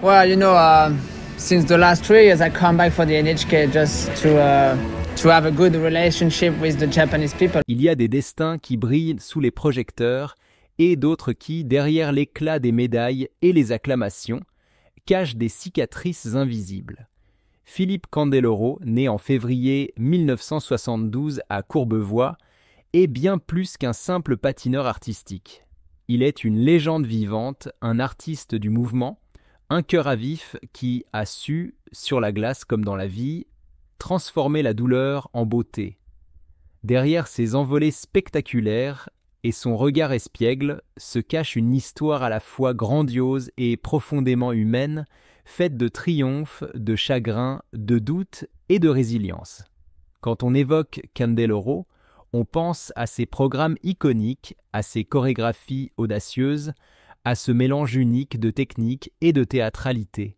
Well, since the last 3 years, I come back for the NHK just to have a good relationship with the Japanese people. Il y a des destins qui brillent sous les projecteurs et d'autres qui, derrière l'éclat des médailles et les acclamations, cachent des cicatrices invisibles. Philippe Candeloro, né en février 1972 à Courbevoie, est bien plus qu'un simple patineur artistique. Il est une légende vivante, un artiste du mouvement, un cœur à vif qui a su, sur la glace comme dans la vie, transformer la douleur en beauté. Derrière ses envolées spectaculaires et son regard espiègle se cache une histoire à la fois grandiose et profondément humaine, faite de triomphes, de chagrins, de doutes et de résilience. Quand on évoque Candeloro, on pense à ses programmes iconiques, à ses chorégraphies audacieuses, à ce mélange unique de technique et de théâtralité.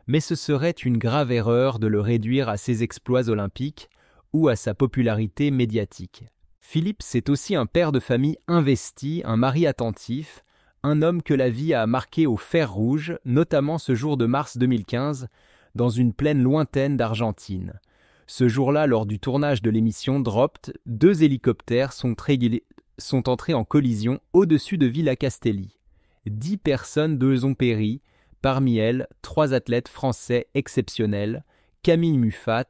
Mais ce serait une grave erreur de le réduire à ses exploits olympiques ou à sa popularité médiatique. Philippe, c'est aussi un père de famille investi, un mari attentif, un homme que la vie a marqué au fer rouge, notamment ce jour de mars 2015, dans une plaine lointaine d'Argentine. Ce jour-là, lors du tournage de l'émission Dropped, 2 hélicoptères sont entrés en collision au-dessus de Villa Castelli. 10 personnes ont péri, parmi elles 3 athlètes français exceptionnels, Camille Muffat,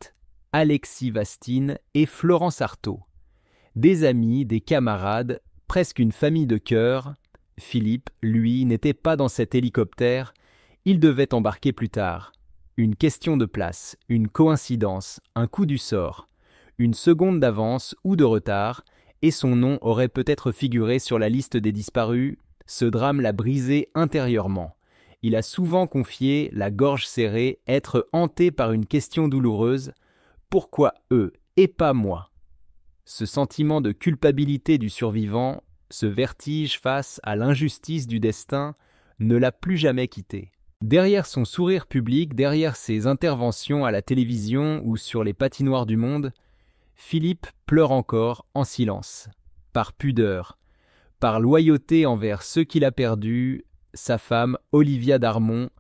Alexis Vastine et Florence Artaud. Des amis, des camarades, presque une famille de cœur. Philippe, lui, n'était pas dans cet hélicoptère, il devait embarquer plus tard. Une question de place, une coïncidence, un coup du sort, une seconde d'avance ou de retard, et son nom aurait peut-être figuré sur la liste des disparus. Ce drame l'a brisé intérieurement. Il a souvent confié, la gorge serrée, être hanté par une question douloureuse. Pourquoi eux et pas moi? Ce sentiment de culpabilité du survivant, ce vertige face à l'injustice du destin, ne l'a plus jamais quitté. Derrière son sourire public, derrière ses interventions à la télévision ou sur les patinoires du monde, Philippe pleure encore en silence, par pudeur, par loyauté envers ceux qu'il a perdus. Sa femme, Olivia Darmon,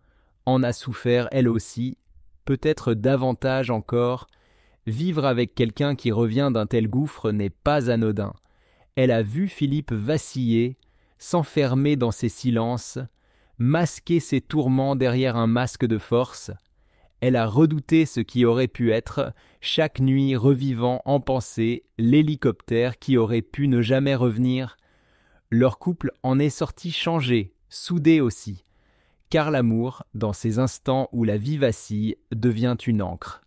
en a souffert elle aussi, peut-être davantage encore. Vivre avec quelqu'un qui revient d'un tel gouffre n'est pas anodin. Elle a vu Philippe vaciller, s'enfermer dans ses silences, masquer ses tourments derrière un masque de force. Elle a redouté ce qui aurait pu être, chaque nuit revivant en pensée l'hélicoptère qui aurait pu ne jamais revenir. Leur couple en est sorti changé, soudé aussi, car l'amour, dans ces instants où la vie vacille, devient une ancre.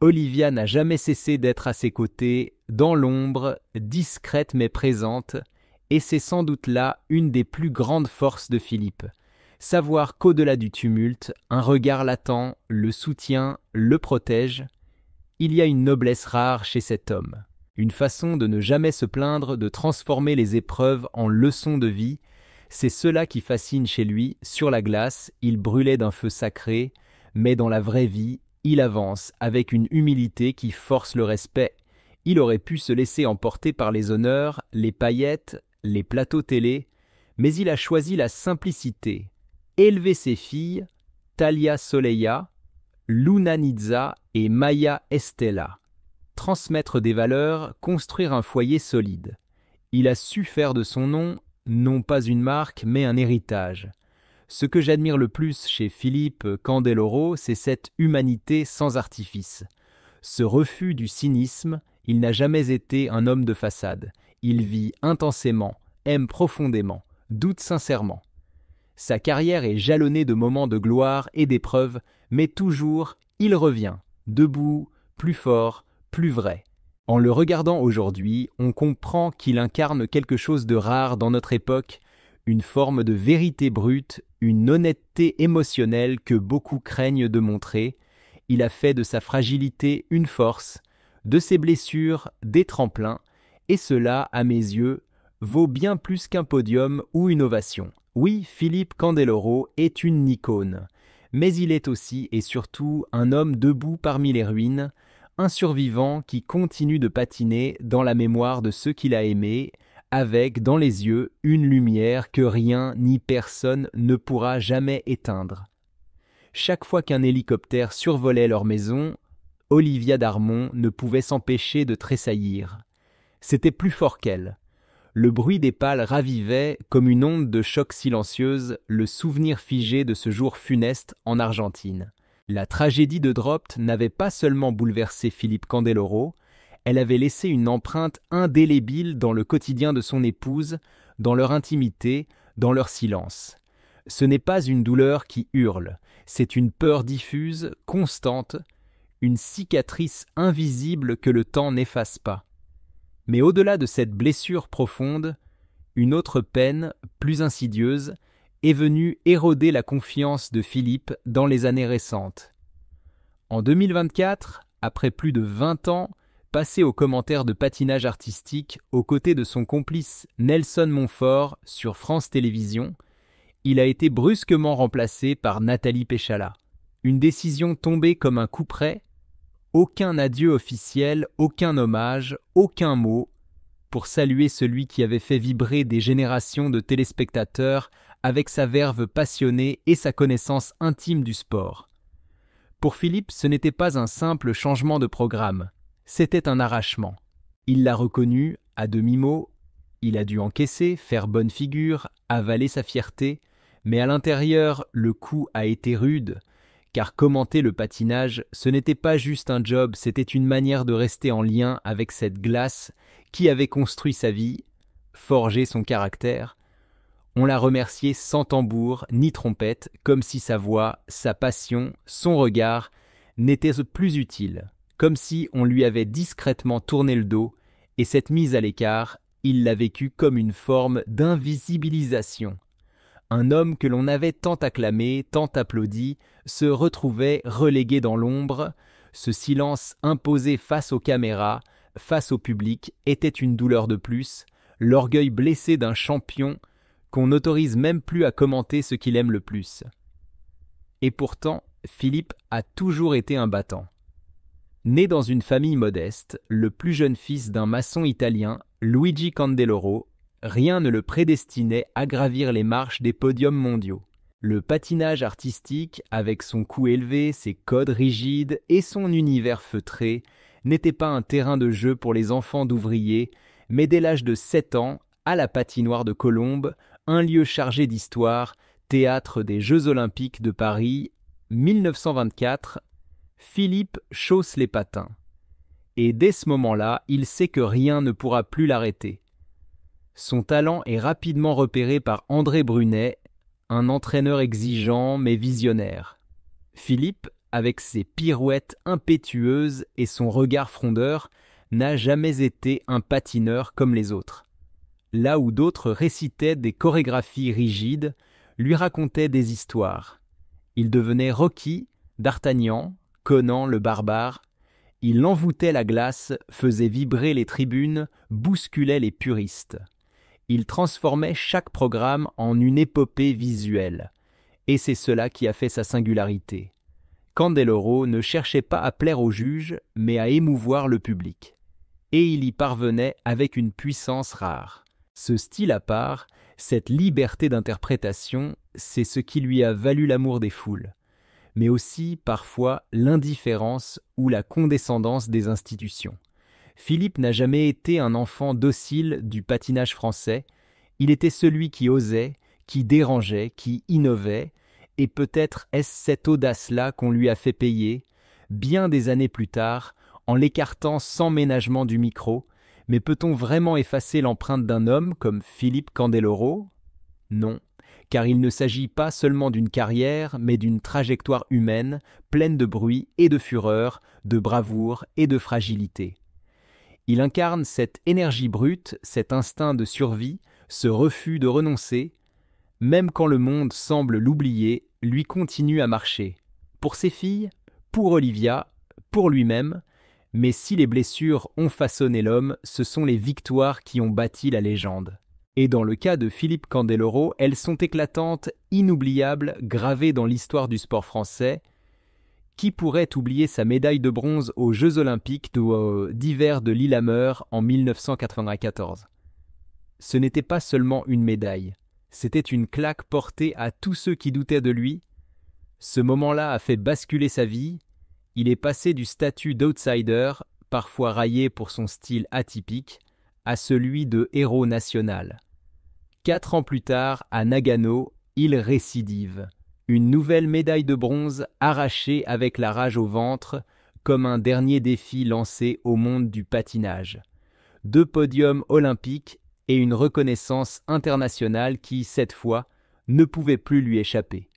Olivia n'a jamais cessé d'être à ses côtés, dans l'ombre, discrète mais présente, et c'est sans doute là une des plus grandes forces de Philippe. Savoir qu'au-delà du tumulte, un regard l'attend, le soutient, le protège. Il y a une noblesse rare chez cet homme. Une façon de ne jamais se plaindre, de transformer les épreuves en leçons de vie. C'est cela qui fascine chez lui. Sur la glace, il brûlait d'un feu sacré, mais dans la vraie vie, il avance avec une humilité qui force le respect. Il aurait pu se laisser emporter par les honneurs, les paillettes, les plateaux télé, mais il a choisi la simplicité. Élever ses filles, Talia Soleya, Luna Nizza et Maya Estella. Transmettre des valeurs, construire un foyer solide. Il a su faire de son nom, non pas une marque, mais un héritage. Ce que j'admire le plus chez Philippe Candeloro, c'est cette humanité sans artifice. Ce refus du cynisme, il n'a jamais été un homme de façade. Il vit intensément, aime profondément, doute sincèrement. Sa carrière est jalonnée de moments de gloire et d'épreuves, mais toujours, il revient, debout, plus fort, plus vrai. En le regardant aujourd'hui, on comprend qu'il incarne quelque chose de rare dans notre époque, une forme de vérité brute, une honnêteté émotionnelle que beaucoup craignent de montrer. Il a fait de sa fragilité une force, de ses blessures des tremplins, et cela, à mes yeux, vaut bien plus qu'un podium ou une ovation. Oui, Philippe Candeloro est une icône, mais il est aussi et surtout un homme debout parmi les ruines, un survivant qui continue de patiner dans la mémoire de ceux qu'il a aimés, avec dans les yeux une lumière que rien ni personne ne pourra jamais éteindre. Chaque fois qu'un hélicoptère survolait leur maison, Olivia Darmon ne pouvait s'empêcher de tressaillir. C'était plus fort qu'elle. Le bruit des pales ravivait, comme une onde de choc silencieuse, le souvenir figé de ce jour funeste en Argentine. La tragédie de Dropt n'avait pas seulement bouleversé Philippe Candeloro, elle avait laissé une empreinte indélébile dans le quotidien de son épouse, dans leur intimité, dans leur silence. Ce n'est pas une douleur qui hurle, c'est une peur diffuse, constante, une cicatrice invisible que le temps n'efface pas. Mais au-delà de cette blessure profonde, une autre peine, plus insidieuse, est venue éroder la confiance de Philippe dans les années récentes. En 2024, après plus de 20 ans, passé aux commentaires de patinage artistique aux côtés de son complice Nelson Montfort sur France Télévisions, il a été brusquement remplacé par Nathalie Péchala. Une décision tombée comme un coup près, aucun adieu officiel, aucun hommage, aucun mot, pour saluer celui qui avait fait vibrer des générations de téléspectateurs avec sa verve passionnée et sa connaissance intime du sport. Pour Philippe, ce n'était pas un simple changement de programme, c'était un arrachement. Il l'a reconnu, à demi-mot, il a dû encaisser, faire bonne figure, avaler sa fierté, mais à l'intérieur, le coup a été rude, car commenter le patinage, ce n'était pas juste un job, c'était une manière de rester en lien avec cette glace qui avait construit sa vie, forgé son caractère. On l'a remercié sans tambour ni trompette, comme si sa voix, sa passion, son regard n'étaient plus utiles, comme si on lui avait discrètement tourné le dos, et cette mise à l'écart, il l'a vécue comme une forme d'invisibilisation. Un homme que l'on avait tant acclamé, tant applaudi, se retrouvait relégué dans l'ombre. Ce silence imposé face aux caméras, face au public, était une douleur de plus, l'orgueil blessé d'un champion qu'on n'autorise même plus à commenter ce qu'il aime le plus. Et pourtant, Philippe a toujours été un battant. Né dans une famille modeste, le plus jeune fils d'un maçon italien, Luigi Candeloro, rien ne le prédestinait à gravir les marches des podiums mondiaux. Le patinage artistique, avec son cou élevé, ses codes rigides et son univers feutré, n'était pas un terrain de jeu pour les enfants d'ouvriers, mais dès l'âge de 7 ans, à la patinoire de Colombes, un lieu chargé d'histoire, théâtre des Jeux Olympiques de Paris, 1924, Philippe chausse les patins. Et dès ce moment-là, il sait que rien ne pourra plus l'arrêter. Son talent est rapidement repéré par André Brunet, un entraîneur exigeant mais visionnaire. Philippe, avec ses pirouettes impétueuses et son regard frondeur, n'a jamais été un patineur comme les autres. Là où d'autres récitaient des chorégraphies rigides, lui racontaient des histoires. Il devenait Rocky, D'Artagnan, Conan le barbare. Il envoûtait la glace, faisait vibrer les tribunes, bousculait les puristes. Il transformait chaque programme en une épopée visuelle. Et c'est cela qui a fait sa singularité. Candeloro ne cherchait pas à plaire aux juges, mais à émouvoir le public. Et il y parvenait avec une puissance rare. Ce style à part, cette liberté d'interprétation, c'est ce qui lui a valu l'amour des foules, mais aussi parfois l'indifférence ou la condescendance des institutions. Philippe n'a jamais été un enfant docile du patinage français, il était celui qui osait, qui dérangeait, qui innovait, et peut-être est-ce cette audace-là qu'on lui a fait payer, bien des années plus tard, en l'écartant sans ménagement du micro. Mais peut-on vraiment effacer l'empreinte d'un homme comme Philippe Candeloro ? Non, car il ne s'agit pas seulement d'une carrière, mais d'une trajectoire humaine, pleine de bruit et de fureur, de bravoure et de fragilité. Il incarne cette énergie brute, cet instinct de survie, ce refus de renoncer. Même quand le monde semble l'oublier, lui continue à marcher. Pour ses filles, pour Olivia, pour lui-même. Mais si les blessures ont façonné l'homme, ce sont les victoires qui ont bâti la légende. Et dans le cas de Philippe Candeloro, elles sont éclatantes, inoubliables, gravées dans l'histoire du sport français. Qui pourrait oublier sa médaille de bronze aux Jeux Olympiques d'hiver de Lillehammer en 1994 ? Ce n'était pas seulement une médaille, c'était une claque portée à tous ceux qui doutaient de lui. Ce moment-là a fait basculer sa vie. Il est passé du statut d'outsider, parfois raillé pour son style atypique, à celui de héros national. 4 ans plus tard, à Nagano, il récidive. Une nouvelle médaille de bronze arrachée avec la rage au ventre, comme un dernier défi lancé au monde du patinage. 2 podiums olympiques et une reconnaissance internationale qui, cette fois, ne pouvait plus lui échapper.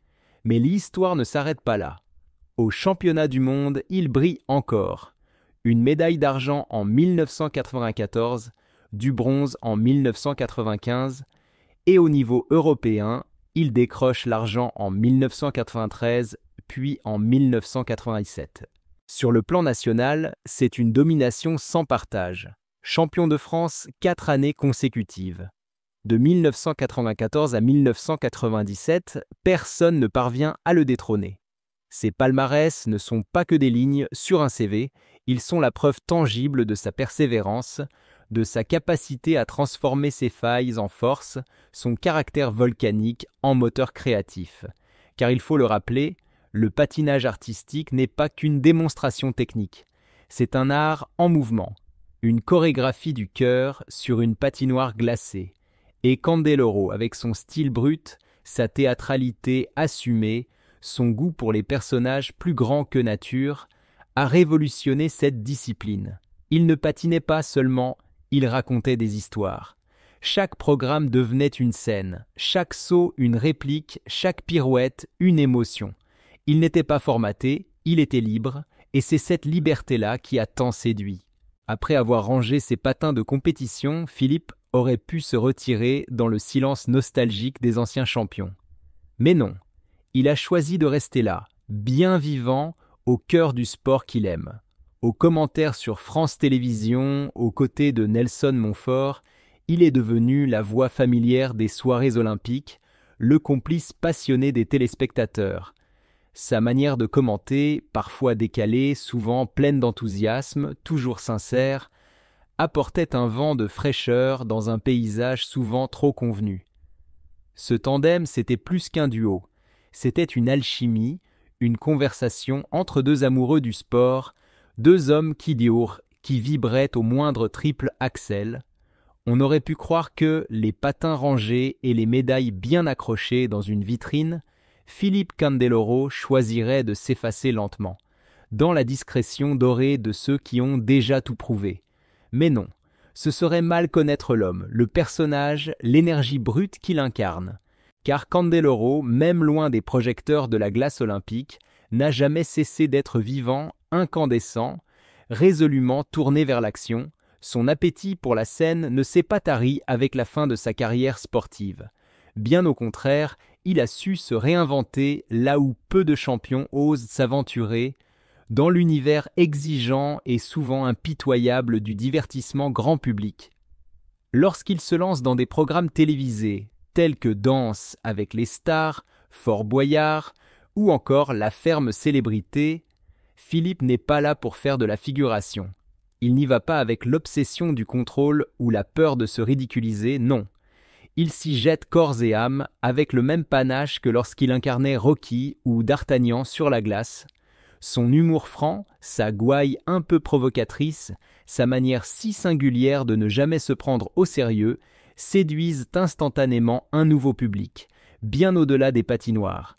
Mais l'histoire ne s'arrête pas là. Au championnat du monde, il brille encore. Une médaille d'argent en 1994, du bronze en 1995, et au niveau européen, il décroche l'argent en 1993, puis en 1997. Sur le plan national, c'est une domination sans partage. Champion de France 4 années consécutives. De 1994 à 1997, personne ne parvient à le détrôner. Ses palmarès ne sont pas que des lignes sur un CV, ils sont la preuve tangible de sa persévérance, de sa capacité à transformer ses failles en force, son caractère volcanique en moteur créatif. Car il faut le rappeler, le patinage artistique n'est pas qu'une démonstration technique. C'est un art en mouvement, une chorégraphie du cœur sur une patinoire glacée. Et Candeloro, avec son style brut, sa théâtralité assumée, son goût pour les personnages plus grands que nature, a révolutionné cette discipline. Il ne patinait pas seulement, il racontait des histoires. Chaque programme devenait une scène, chaque saut une réplique, chaque pirouette une émotion. Il n'était pas formaté, il était libre, et c'est cette liberté-là qui a tant séduit. Après avoir rangé ses patins de compétition, Philippe aurait pu se retirer dans le silence nostalgique des anciens champions. Mais non, il a choisi de rester là, bien vivant, au cœur du sport qu'il aime. Aux commentaires sur France Télévisions, aux côtés de Nelson Montfort, il est devenu la voix familière des soirées olympiques, le complice passionné des téléspectateurs. Sa manière de commenter, parfois décalée, souvent pleine d'enthousiasme, toujours sincère, apportait un vent de fraîcheur dans un paysage souvent trop convenu. Ce tandem, c'était plus qu'un duo. C'était une alchimie, une conversation entre 2 amoureux du sport, 2 hommes qui vibraient au moindre triple axel. On aurait pu croire que, les patins rangés et les médailles bien accrochées dans une vitrine, Philippe Candeloro choisirait de s'effacer lentement, dans la discrétion dorée de ceux qui ont déjà tout prouvé. Mais non, ce serait mal connaître l'homme, le personnage, l'énergie brute qu'il incarne. Car Candeloro, même loin des projecteurs de la glace olympique, n'a jamais cessé d'être vivant, incandescent, résolument tourné vers l'action. Son appétit pour la scène ne s'est pas tari avec la fin de sa carrière sportive. Bien au contraire, il a su se réinventer là où peu de champions osent s'aventurer, dans l'univers exigeant et souvent impitoyable du divertissement grand public. Lorsqu'il se lance dans des programmes télévisés, tels que Danse avec les stars, Fort Boyard ou encore La ferme célébrité, Philippe n'est pas là pour faire de la figuration. Il n'y va pas avec l'obsession du contrôle ou la peur de se ridiculiser, non. Il s'y jette corps et âme avec le même panache que lorsqu'il incarnait Rocky ou D'Artagnan sur la glace. Son humour franc, sa gouaille un peu provocatrice, sa manière si singulière de ne jamais se prendre au sérieux, séduisent instantanément un nouveau public, bien au-delà des patinoires.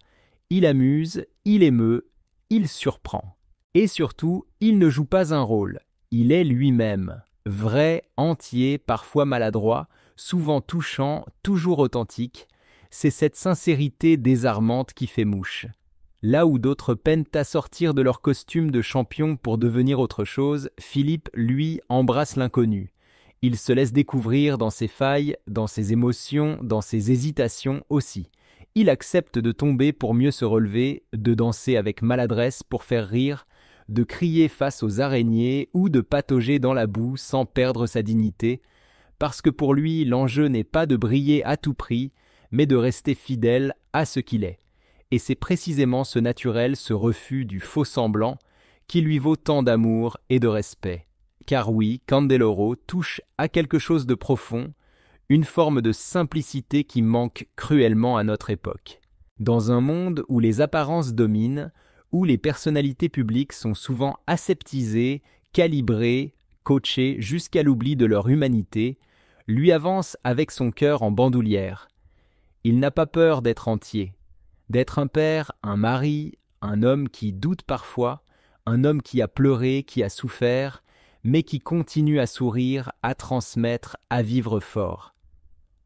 Il amuse, il émeut, il surprend. Et surtout, il ne joue pas un rôle, il est lui-même, vrai, entier, parfois maladroit, souvent touchant, toujours authentique. C'est cette sincérité désarmante qui fait mouche. Là où d'autres peinent à sortir de leur costume de champion pour devenir autre chose, Philippe, lui, embrasse l'inconnu. Il se laisse découvrir dans ses failles, dans ses émotions, dans ses hésitations aussi. Il accepte de tomber pour mieux se relever, de danser avec maladresse pour faire rire, de crier face aux araignées ou de patauger dans la boue sans perdre sa dignité, parce que pour lui, l'enjeu n'est pas de briller à tout prix, mais de rester fidèle à ce qu'il est. Et c'est précisément ce naturel, ce refus du faux semblant, qui lui vaut tant d'amour et de respect. Car oui, Candeloro touche à quelque chose de profond, une forme de simplicité qui manque cruellement à notre époque. Dans un monde où les apparences dominent, où les personnalités publiques sont souvent aseptisées, calibrées, coachées jusqu'à l'oubli de leur humanité, lui avance avec son cœur en bandoulière. Il n'a pas peur d'être entier, d'être un père, un mari, un homme qui doute parfois, un homme qui a pleuré, qui a souffert, mais qui continue à sourire, à transmettre, à vivre fort.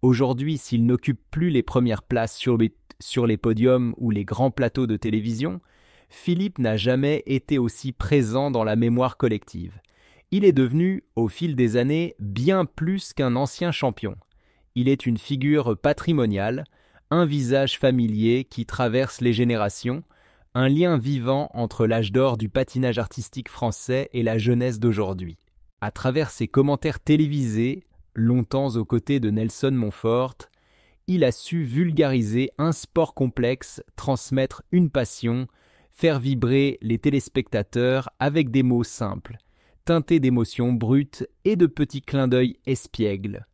Aujourd'hui, s'il n'occupe plus les premières places sur les podiums ou les grands plateaux de télévision, Philippe n'a jamais été aussi présent dans la mémoire collective. Il est devenu, au fil des années, bien plus qu'un ancien champion. Il est une figure patrimoniale, un visage familier qui traverse les générations, un lien vivant entre l'âge d'or du patinage artistique français et la jeunesse d'aujourd'hui. À travers ses commentaires télévisés, longtemps aux côtés de Nelson Montfort, il a su vulgariser un sport complexe, transmettre une passion, faire vibrer les téléspectateurs avec des mots simples, teintés d'émotions brutes et de petits clins d'œil espiègles.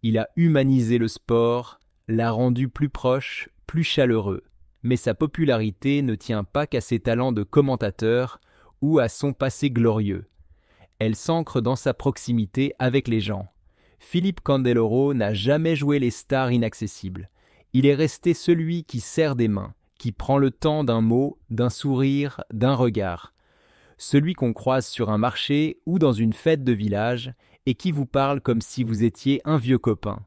Il a humanisé le sport, l'a rendu plus proche, plus chaleureux. Mais sa popularité ne tient pas qu'à ses talents de commentateur ou à son passé glorieux. Elle s'ancre dans sa proximité avec les gens. Philippe Candeloro n'a jamais joué les stars inaccessibles. Il est resté celui qui serre des mains, qui prend le temps d'un mot, d'un sourire, d'un regard. Celui qu'on croise sur un marché ou dans une fête de village et qui vous parle comme si vous étiez un vieux copain.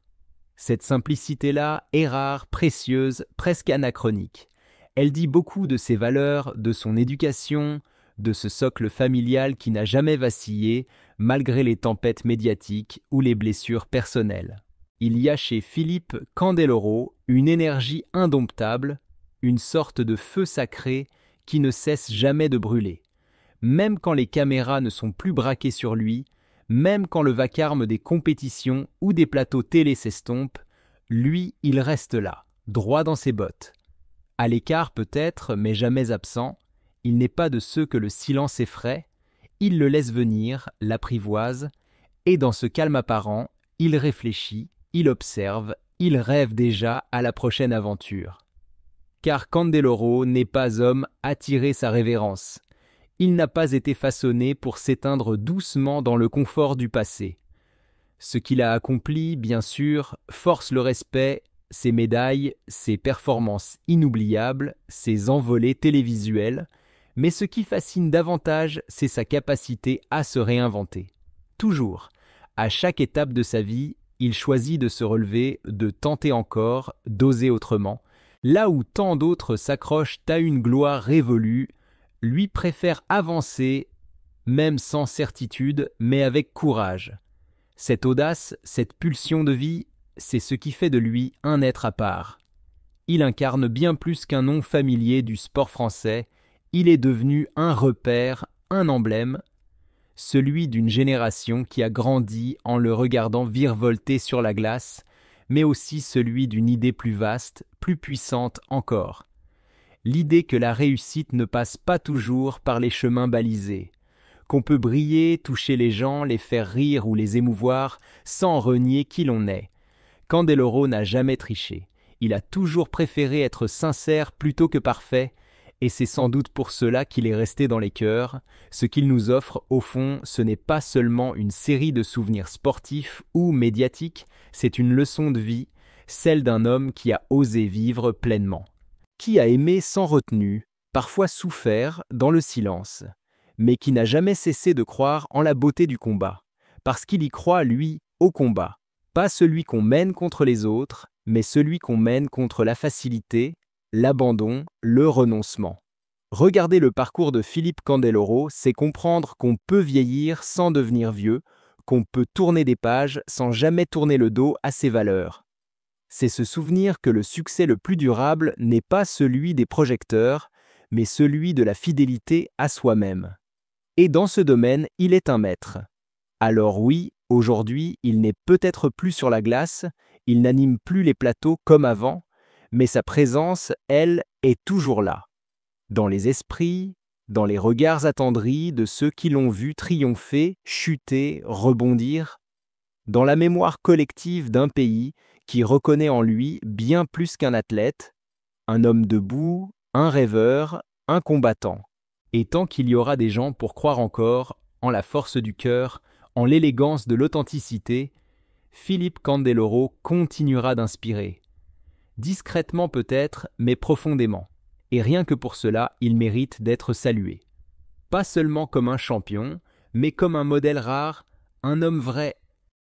Cette simplicité-là est rare, précieuse, presque anachronique. Elle dit beaucoup de ses valeurs, de son éducation, de ce socle familial qui n'a jamais vacillé, malgré les tempêtes médiatiques ou les blessures personnelles. Il y a chez Philippe Candeloro une énergie indomptable, une sorte de feu sacré qui ne cesse jamais de brûler. Même quand les caméras ne sont plus braquées sur lui, même quand le vacarme des compétitions ou des plateaux télé s'estompe, lui, il reste là, droit dans ses bottes. À l'écart peut-être, mais jamais absent, il n'est pas de ceux que le silence effraie, il le laisse venir, l'apprivoise, et dans ce calme apparent, il réfléchit, il observe, il rêve déjà à la prochaine aventure. Car Candeloro n'est pas homme à tirer sa révérence. Il n'a pas été façonné pour s'éteindre doucement dans le confort du passé. Ce qu'il a accompli, bien sûr, force le respect, ses médailles, ses performances inoubliables, ses envolées télévisuelles, mais ce qui fascine davantage, c'est sa capacité à se réinventer. Toujours, à chaque étape de sa vie, il choisit de se relever, de tenter encore, d'oser autrement. Là où tant d'autres s'accrochent à une gloire révolue, lui préfère avancer, même sans certitude, mais avec courage. Cette audace, cette pulsion de vie, c'est ce qui fait de lui un être à part. Il incarne bien plus qu'un nom familier du sport français, il est devenu un repère, un emblème, celui d'une génération qui a grandi en le regardant virevolter sur la glace, mais aussi celui d'une idée plus vaste, plus puissante encore. L'idée que la réussite ne passe pas toujours par les chemins balisés, qu'on peut briller, toucher les gens, les faire rire ou les émouvoir sans renier qui l'on est. Candeloro n'a jamais triché. Il a toujours préféré être sincère plutôt que parfait, et c'est sans doute pour cela qu'il est resté dans les cœurs. Ce qu'il nous offre, au fond, ce n'est pas seulement une série de souvenirs sportifs ou médiatiques, c'est une leçon de vie, celle d'un homme qui a osé vivre pleinement. Qui a aimé sans retenue, parfois souffert dans le silence, mais qui n'a jamais cessé de croire en la beauté du combat, parce qu'il y croit, lui, au combat. Pas celui qu'on mène contre les autres, mais celui qu'on mène contre la facilité, l'abandon, le renoncement. Regarder le parcours de Philippe Candeloro, c'est comprendre qu'on peut vieillir sans devenir vieux, qu'on peut tourner des pages sans jamais tourner le dos à ses valeurs. C'est se souvenir que le succès le plus durable n'est pas celui des projecteurs, mais celui de la fidélité à soi-même. Et dans ce domaine, il est un maître. Alors oui, aujourd'hui, il n'est peut-être plus sur la glace, il n'anime plus les plateaux comme avant, mais sa présence, elle, est toujours là. Dans les esprits, dans les regards attendris de ceux qui l'ont vu triompher, chuter, rebondir, dans la mémoire collective d'un pays qui reconnaît en lui bien plus qu'un athlète, un homme debout, un rêveur, un combattant. Et tant qu'il y aura des gens pour croire encore en la force du cœur, en l'élégance de l'authenticité, Philippe Candeloro continuera d'inspirer. Discrètement peut-être, mais profondément. Et rien que pour cela, il mérite d'être salué. Pas seulement comme un champion, mais comme un modèle rare, un homme vrai